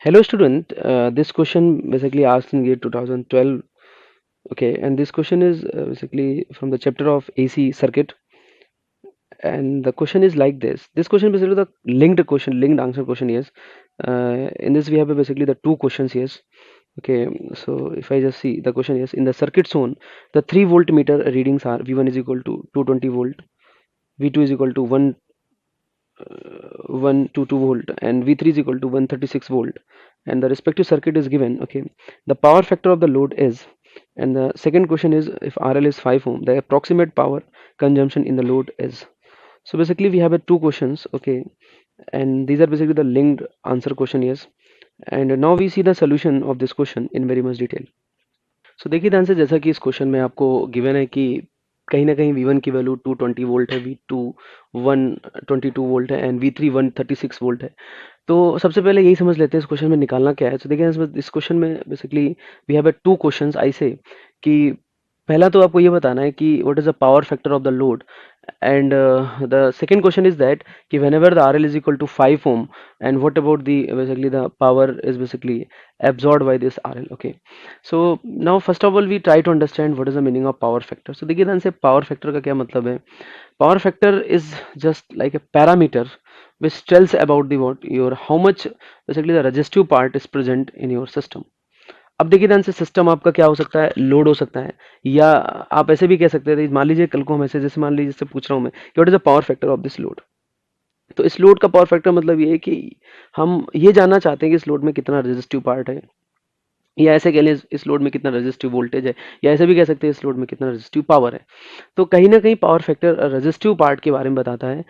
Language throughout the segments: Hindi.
Hello student, this question basically asked in year 2012. Okay, and this question is basically from the chapter of AC circuit, and the question is like this. This question basically the linked question, linked answer question. Yes, in this we have basically the two questions. Yes. Okay, so if I just see the question, yes, in the circuit zone, the 3 voltmeter readings are V1 is equal to 220 volt, V2 is equal to 122 volt, and V3 is equal to 136 volt, and the respective circuit is given. Okay, the power factor of the load is, and the second question is, if RL is 5 ohm, the approximate power consumption in the load is. So basically we have two questions. Okay, and these are basically the linked answer question. Yes, and now we see the solution of this question in very much detail. सो देखिए ध्यान से, जैसा कि इस क्वेश्चन में आपको गिवन है कि कहीं ना कहीं V1 की वैल्यू 220 वोल्ट है, V2 122 वोल्ट है, एंड V3 136 वोल्ट है। तो सबसे पहले यही समझ लेते हैं इस क्वेश्चन में निकालना क्या है। तो देखिए इस क्वेश्चन में basically we have two questions ऐसे कि पहला तो आपको ये बताना है कि what is the power factor of the load, and the second question is that कि whenever the RL is equal to 5 ohm, and what about the basically the power is basically absorbed by this RL. Okay, so now first of all we try to understand what is the meaning of power factor. So देखिए ध्यान से, power factor का क्या मतलब है। Power factor is just like a parameter which tells about the what your how much basically the resistive part is present in your system. अब देखिए ध्यान से, सिस्टम आपका क्या हो सकता है, लोड हो सकता है, या आप ऐसे भी कह सकते थे, मान लीजिए कल को हम ऐसे, जैसे मान लीजिए जैसे पूछ रहा हूँ मैं कि what is the power factor of this load. तो इस लोड का पावर फैक्टर मतलब ये है कि हम ये जानना चाहते हैं कि इस लोड में कितना रेजिस्टिव पार्ट है, या ऐसे कह लें इस लोड में कितना रेजिस्टिव वोल्टेज है, या ऐसे भी कह सकते हैं इस लोड में कितना रेजिस्टिव पावर है। तो कहीं ना कहीं पावर फैक्टर रेजिस्टिव पार्ट के बारे में बताता है।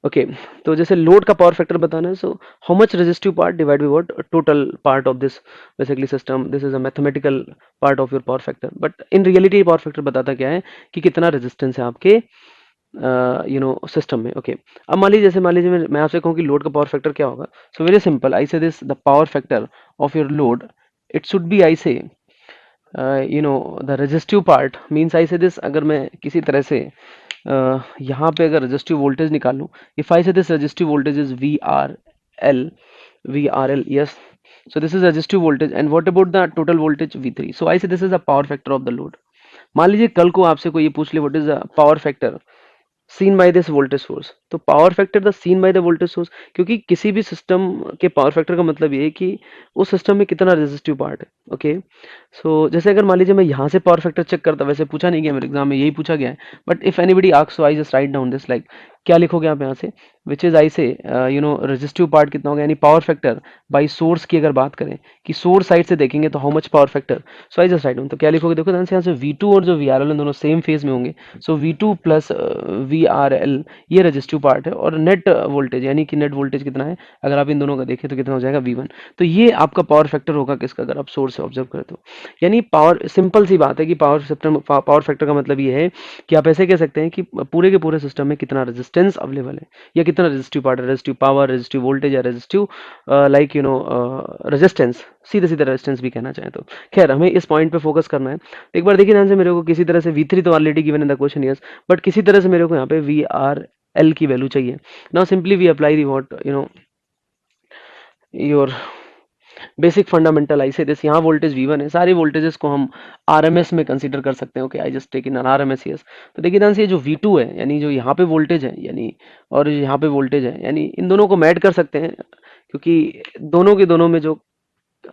ओके, तो जैसे लोड का पावर फैक्टर बताना है, so how much resistive part divide by what total part of this basically system, this is a mathematical part of your power factor, but in reality power factor बताता क्या है कि कितना रेजिस्टेंस है आपके सिस्टम में। ओके, अब मान लीजिए मैं आपसे कहूँ कि लोड का पावर फैक्टर क्या होगा। So very simple, I say this the power factor of your load, it should be, I say the resistive part means, I say this, अगर मैं किसी तरह से यहाँ पे अगर रेजिस्टिव वोल्टेज निकाल लूँ, if I say this resistive voltage is L V R L, yes, so this is resistive voltage, and what about the total voltage V3? So I say this is the power factor of the load. मान लीजिए कल को आपसे कोई ये पूछ ले what is the power factor seen by this voltage source, तो power factor the seen by the voltage source, क्योंकि किसी भी सिस्टम के पावर फैक्टर का मतलब ये है कि उस सिस्टम में कितना रेजिस्टिव पार्ट है। ओके, सो जैसे अगर मान लीजिए मैं यहाँ से पावर फैक्टर चेक करता, वैसे पूछा नहीं गया मेरे एग्जाम में, यही पूछा गया है, but if anybody asks, so I just write down this, like क्या लिखोगे आप यहाँ से, विच इज आई से रेजिस्टिव पार्ट कितना होगा, यानी पावर फैक्टर बाई सोर्स की अगर बात करें कि सोर्स साइड से देखेंगे तो how much power factor, so I just write down. तो क्या लिखोगे, देखो ध्यान से, यहाँ से V2 और जो VRL दोनों सेम फेज में होंगे, सो V2 प्लस VRL ये रेजिस्टिव पार्ट है, और नेट वोल्टेज यानी कि नेट वोल्टेज कितना है, अगर आप इन दोनों का देखें तो कितना हो जाएगा, V1। तो ये आपका पावर फैक्टर होगा किसका, अगर आप सोर्स से ऑब्जर्व करें तो। यानी पावर, सिंपल सी बात है कि पावर फैक्टर का मतलब ये है कि आप ऐसे कह सकते हैं कि पूरे के पूरे सिस्टम में कितना रेजिस्टेंस अवेलेबल है, या कितना रेजिस्टिव पार्ट है, रेजिस्टिव पावर, रेजिस्टिव वोल्टेज, या रेजिस्टिव लाइक रेजिस्टेंस, सीधे सीधे रेजिस्टेंस भी कहना चाहें तो। खैर, हमें इस पॉइंट पे फोकस करना है। एक बार देखिए ध्यान से, मेरे को किसी तरह से V3 तो already given in the question, yes, but किसी तरह से मेरे को यहाँ पे VRL की वैल्यू चाहिए। Now simply we apply the what your basic fundamental, I say this, यहाँ वोल्टेज V1 है, सारे वोल्टेजेस को हम RMS में कंसीडर कर सकते हैं। Okay, I just take in an RMS, yes. तो देखिए ध्यान से, ये जो V2 है, यानी जो यहाँ पे वोल्टेज है, यानी और यहाँ पे वोल्टेज है, यानी इन दोनों को मैड कर सकते हैं, क्योंकि दोनों के दोनों में जो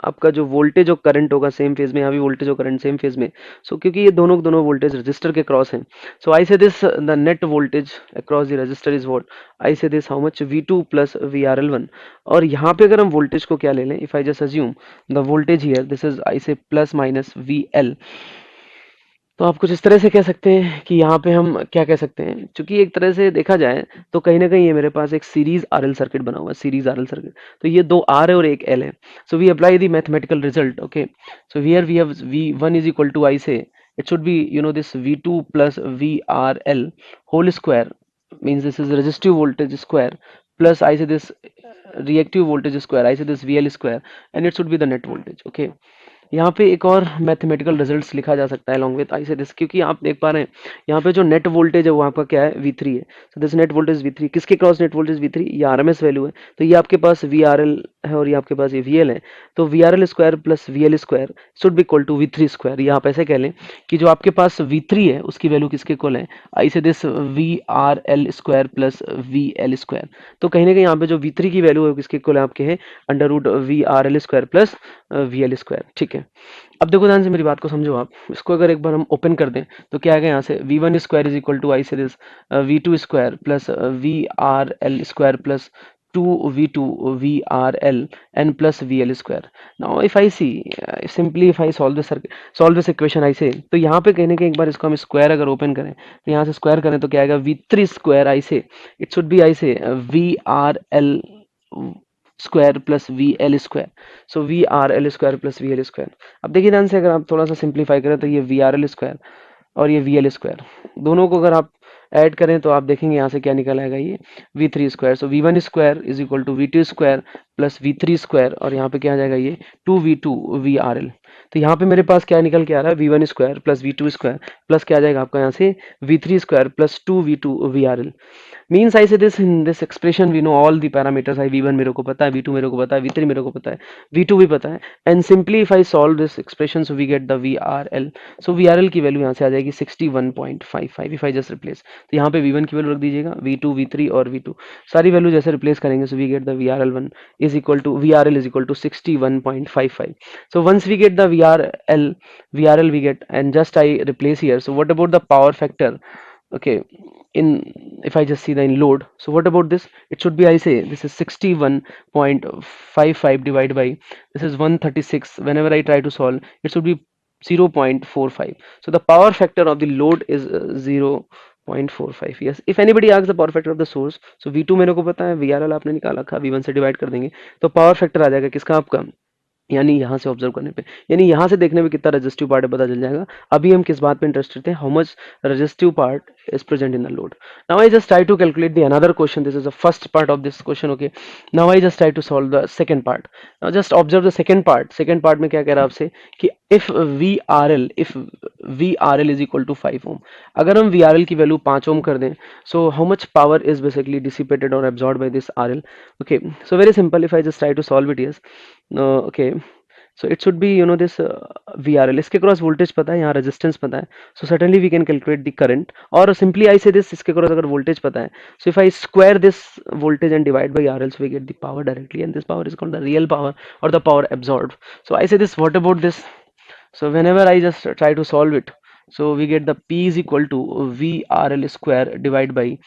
आपका जो वोल्टेज और करंट होगा सेम फेज में, यहाँ भी वोल्टेज और करंट सेम फेज में। सो क्योंकि ये दोनों दोनों वोल्टेज रजिस्टर के क्रॉस हैं, so I say this the net voltage across the resistor is what, I say this how much V2 plus VRL1। और यहाँ पे अगर हम वोल्टेज को क्या ले लें, if I just assume the voltage here, this is I से प्लस माइनस VL, तो आप कुछ इस तरह से कह सकते हैं कि यहाँ पे हम क्या कह सकते हैं, क्योंकि एक तरह से देखा जाए तो कहीं ना कहीं ये मेरे पास एक सीरीज RL सर्किट बना हुआ है, सीरीज RL सर्किट। तो ये दो R है और एक L है। So we apply the mathematical result. Okay, so here we have V1 is equal to, I say it should be this V2 plus VRL whole square, means this is resistive voltage square, plus I say this reactive voltage square, I say this VL square, and it should be the net voltage. Okay, यहाँ पे एक और मैथमेटिकल रिजल्ट्स लिखा जा सकता है along with I say this, क्योंकि आप देख पा रहे हैं यहाँ पे जो नेट वोल्टेज है वो आपका क्या है, V3 है। So this net voltage V3 किसके क्रॉस, नेट वोल्टेज V3, ये RMS वैल्यू है, तो ये आपके पास VRL है और ये आपके पास ये VL है, तो VRL square plus VL square should be equal to V3 square. या आप ऐसे कह लें कि जो आपके पास V3 है उसकी वैल्यू किसके इक्वल है, आई say this VRL square plus VL square. तो कहीं ना कहीं यहाँ पे जो V3 की वैल्यू है वो किसके इक्वल है, आपके है under root VRL square plus VL square. ठीक है, अब देखो ध्यान से मेरी बात को समझो आप, इसको अगर एक बार हम ओपन कर दें तो क्या आएगा यहाँ से, V1 square is equal to I say this V2 square plus VRL square plus 2V2 VRL and plus VL square. Now if I see simply if I solve this equation I say, तो यहाँ पे कहने के एक बार इसको हम स्क्वायर अगर ओपन करें तो यहाँ से स्क्वायर करें तो क्या आएगा, V3 square I say it should be I say VRL square plus VL square. So VRL square plus VL square. अब देखिए ध्यान से, अगर आप थोड़ा सा सिंप्लीफाई करें तो ये VRL स्क्वायर और ये VL स्क्वायर दोनों को अगर आप ऐड करें तो आप देखेंगे यहाँ से क्या निकल आएगा, ये V3 square. So V1 square is equal to V2 square plus V3 square और यहाँ पे क्या आ जाएगा, ये 2V2 VRL। तो यहाँ पे मेरे पास क्या निकल के आ रहा है, V1 square plus V2 square plus क्या आ जाएगा आपका यहाँ से V3 square plus 2V2 VRL। Means I say this in this expression we know all the parameters. I V1 मेरे को पता है, V2 मेरे को पता है, V3 मेरे को पता है, V2 भी पता है, and simply if I solve this expression so we get the VRL। So VRL की वैल्यू यहाँ से आ जाएगी 61.55 इफ आई जस्ट रिप्लेस। तो यहाँ पे V1 की वैल्यू रख दीजिएगा, V2 V3 और V2 सारी वैल्यू जैसे रिप्लेस करेंगे so we get the VRL1 is equal to VRL is equal to 61.55। So once we get the VRL we get, and just I replace here. So what about the power factor? Okay, in if I just see the in load, so what about this, it should be, I say this is 61.55 divided by this is 136. Whenever I try to solve it should be 0.45. So the power factor of the load is 0.45. Yes, if anybody asks the power factor of the source, so V2 मेरे को पता है, VRL आपने निकाला था, V1 से डिवाइड कर देंगे तो पावर फैक्टर आ जाएगा किसका, आपका, यानी यहाँ से ऑब्जर्व करने पे, यानी यहाँ से देखने में कितना रेजिस्टिव पार्ट है पता चल जाएगा। अभी हम किस बात पे इंटरेस्टेड थे, how much resistive part is present in the load. Now I just try to calculate the another question. This is the first part of this question. Okay, now I just try to solve the second part. Now just observe the second part. Second part में क्या कह रहा है आपसे कि if VRL is equal to 5 ohm, अगर हम VRL की वैल्यू 5 ohm कर दें, so how much power is basically dissipated or absorbed by this RL? Okay, so very simple. If I just try to solve it, yes, okay, so it should be this VRL, इसके क्रॉस वोल्टेज पता है, यहाँ रेजिस्टेंस पता है, so certainly we can calculate the current, or simply I say this, इसके क्रॉस अगर वोल्टेज पता है, so if I square this voltage and divide by RL, so we get the power directly, and this power is called the real power or the power absorbed. So I say this, what about this? So whenever I just try to solve it, so we get the P is equal to VRL square divided by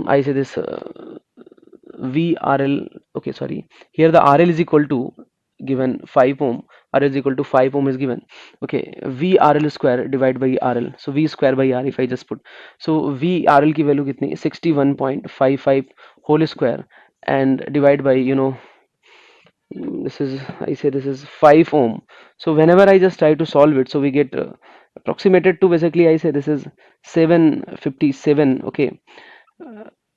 I say this VRL, okay, sorry, here the RL is equal to given 5 ohm, RL is equal to 5 ohm is given, okay, VRL square divided by RL, so V square by R if I just put, so VRL की वैल्यू कितनी, 61.55 whole square and divide by this is, I say this is 5 ohm. So whenever I just try to solve it, so we get approximated to, basically I say this is 757, okay,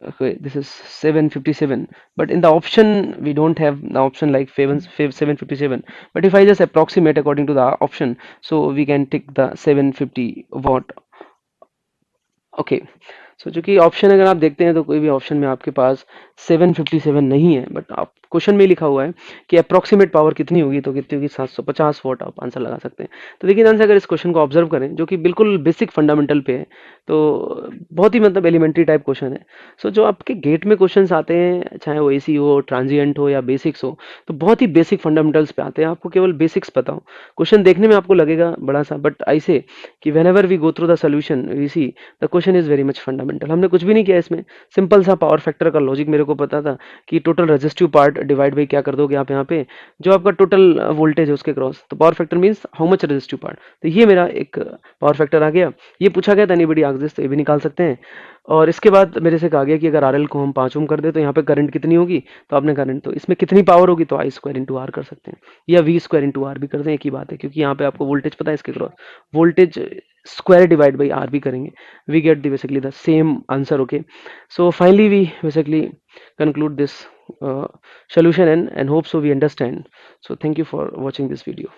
okay, this is 757, but in the option we don't have the option like 757, but if I just approximate according to the option, so we can take the 750 watt. Okay, सो चूंकि ऑप्शन अगर आप देखते हैं तो कोई भी ऑप्शन में आपके पास 757 नहीं है, बट आप क्वेश्चन में लिखा हुआ है कि अप्रोक्सीमेट पावर कितनी होगी, तो कितनी होगी, 750 वॉट, आप आंसर लगा सकते हैं। तो देखिए ध्यान से, अगर इस क्वेश्चन को ऑब्जर्व करें जो कि बिल्कुल बेसिक फंडामेंटल पे है, तो बहुत ही मतलब एलिमेंट्री टाइप क्वेश्चन है। सो जो आपके गेट में क्वेश्चन आते हैं, चाहे वो एसी हो, ट्रांजिएंट हो या बेसिक्स हो, तो बहुत ही बेसिक फंडामेंटल्स पे आते हैं, आपको केवल बेसिक्स पता हो। क्वेश्चन देखने में आपको लगेगा बड़ा सा, बट आई से कि whenever we go through the solution we see the question is very much fundamental. हमने कुछ भी नहीं किया इसमें, सिंपल सा पावर फैक्टर का लॉजिक मेरे को पता था कि total resistive part divide by क्या कर दोगे आप यहाँ पे, जो आपका टोटल वोल्टेज है उसके क्रॉस, तो power factor means how much resistive part, तो ये मेरा एक पावर फैक्टर आ गया। ये पूछा गया था एनीबॉडी आस्क दिस, तो ये भी निकाल सकते हैं। और इसके बाद मेरे से कहा गया कि अगर आरएल को हम 5 ओम कर दे तो यहाँ पे करंट कितनी होगी, तो आपने करंट, तो इसमें कितनी पावर होगी, तो आई स्क्वायर इंटू आर कर सकते हैं, या वी स्क्वायर इंटू आर भी कर दें, एक ही बात है, क्योंकि यहाँ पे आपको वोल्टेज पता है इसके cross, voltage square divide by r भी करेंगे, we get the basically the same answer. Okay, so finally we basically conclude this solution, and hope so we understand. So thank you for watching this video.